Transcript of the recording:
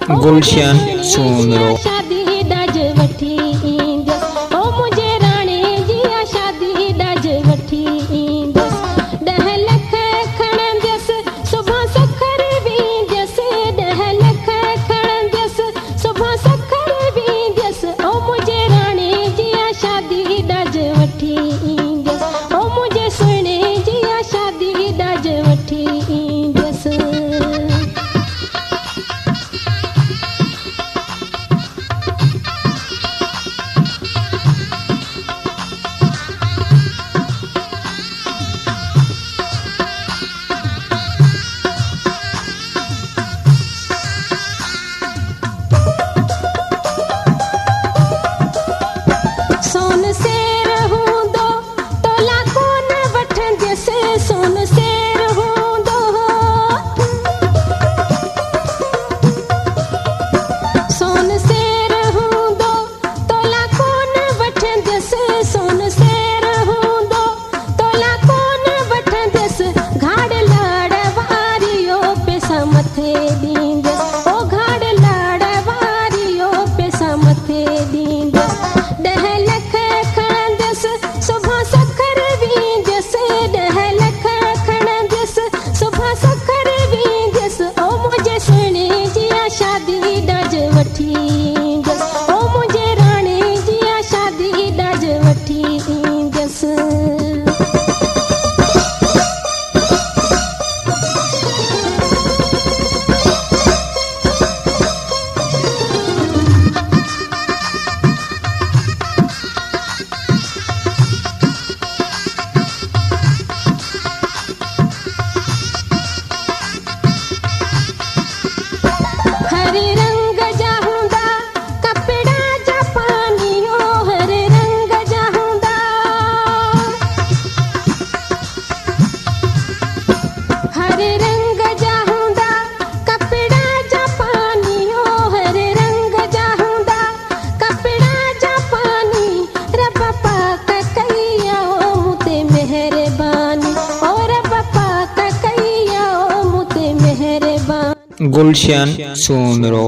गुलशन सोनरो। शादी डज वठी ईंदस ओ मुझे राणे जी शादी डज वठी ईंदस 10 लख खणंदस सुबह सखर वींदस 10 लख खणंदस सुबह सखर वींदस ओ मुझे राणे जी शादी डज वठी ईंदस ओ मुझे सुणे जी शादी डज वठी ईंदस। सोन सेर हूंदो तोला कोन वठंदस सोन सेर हूंदो सोन सेर हूंदो तोला कोन वठंदस सोन सेर हूंदो तोला कोन वठंदस घाड़ लाड़ वारियो पैसा मथे ॾींदस ओ घाड़ लाड़ वारियो पैसा मथे ॾींदस 10 लख खणंदस सुबह सखर वींदस 10 लख खणंदस सुबह सखर वींदस ओ मुझे सुणे जी शादी डज वठी ईंदस ओ मुझे राणे जी शादी डज वठी ईंदस। हरे रंग जा हूंदा कपड़ा जापानी ओ हरे रंग जा हूंदा हरे रंग जा हूंदा कपड़ा जापानी ओ हरे रंग जा हूंदा कपड़ा जापानी रब पाक कईया ओ मुते मेहरबानी ओ रब पाक कईया ओ मुते मेहरबानी। गुलशन सोनरो।